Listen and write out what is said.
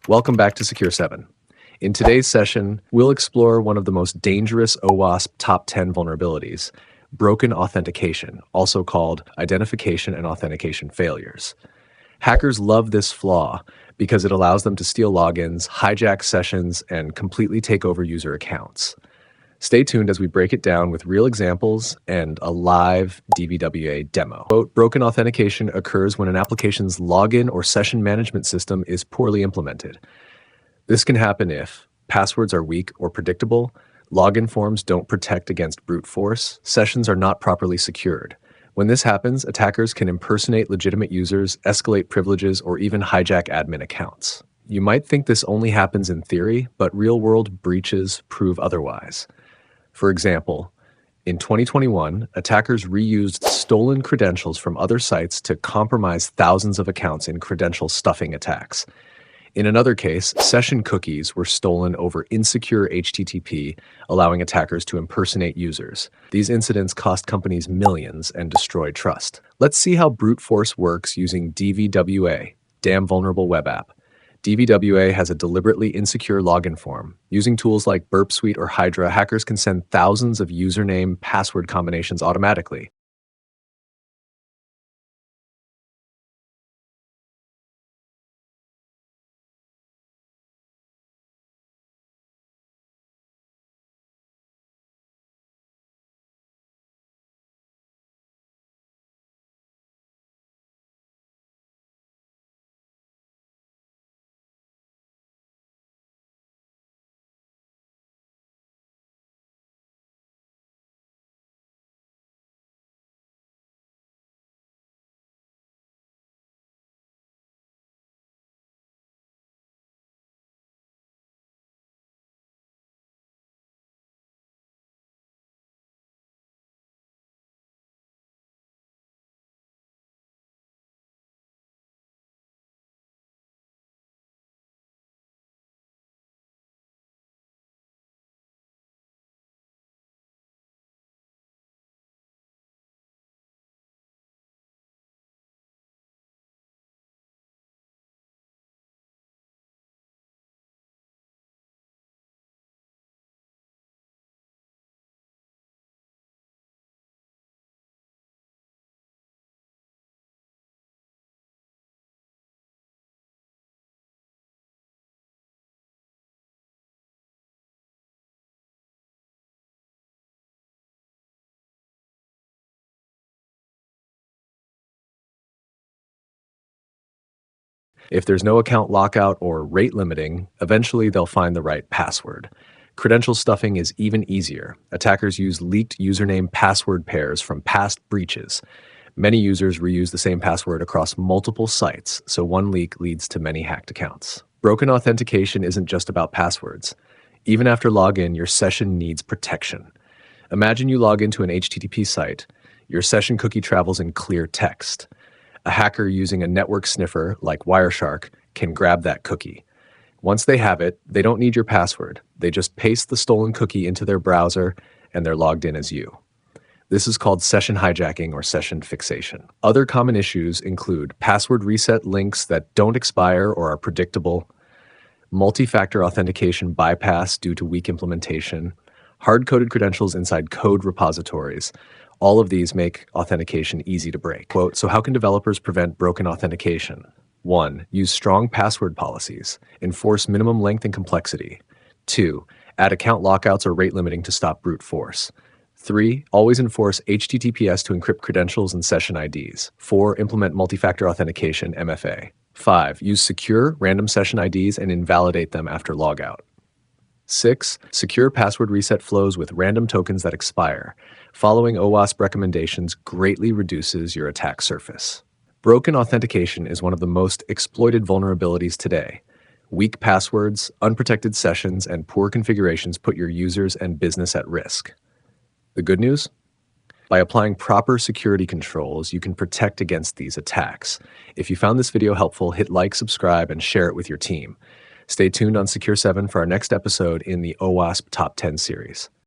Welcome back to Secure 7. In today's session, we'll explore one of the most dangerous OWASP top 10 vulnerabilities, broken authentication, also called identification and authentication failures. Hackers love this flaw because it allows them to steal logins, hijack sessions, and completely take over user accounts. Stay tuned as we break it down with real examples and a live DVWA demo. Quote, broken authentication occurs when an application's login or session management system is poorly implemented. This can happen if passwords are weak or predictable, login forms don't protect against brute force, sessions are not properly secured. When this happens, attackers can impersonate legitimate users, escalate privileges, or even hijack admin accounts. You might think this only happens in theory, but real-world breaches prove otherwise. For example, in 2021, attackers reused stolen credentials from other sites to compromise thousands of accounts in credential stuffing attacks. In another case, session cookies were stolen over insecure HTTP, allowing attackers to impersonate users. These incidents cost companies millions and destroy trust. Let's see how brute force works using DVWA, Damn Vulnerable Web App. DVWA has a deliberately insecure login form. Using tools like Burp Suite or Hydra, hackers can send thousands of username password combinations automatically. If there's no account lockout or rate limiting, eventually they'll find the right password. Credential stuffing is even easier. Attackers use leaked username password pairs from past breaches. Many users reuse the same password across multiple sites, so one leak leads to many hacked accounts. Broken authentication isn't just about passwords. Even after login, your session needs protection. Imagine you log into an HTTP site. Your session cookie travels in clear text. A hacker using a network sniffer like Wireshark can grab that cookie. Once they have it, they don't need your password. They just paste the stolen cookie into their browser and they're logged in as you. This is called session hijacking or session fixation. Other common issues include password reset links that don't expire or are predictable, multi-factor authentication bypass due to weak implementation, hard-coded credentials inside code repositories. All of these make authentication easy to break. Quote, so how can developers prevent broken authentication? 1. Use strong password policies. Enforce minimum length and complexity. 2. Add account lockouts or rate limiting to stop brute force. 3. Always enforce HTTPS to encrypt credentials and session IDs. 4. Implement multi-factor authentication, MFA. 5. Use secure random session IDs and invalidate them after logout. 6. Secure password reset flows with random tokens that expire. Following OWASP recommendations greatly reduces your attack surface. Broken authentication is one of the most exploited vulnerabilities today. Weak passwords, unprotected sessions, and poor configurations put your users and business at risk. The good news? By applying proper security controls, you can protect against these attacks. If you found this video helpful, hit like, subscribe, and share it with your team. Stay tuned on Secure 7 for our next episode in the OWASP Top 10 series.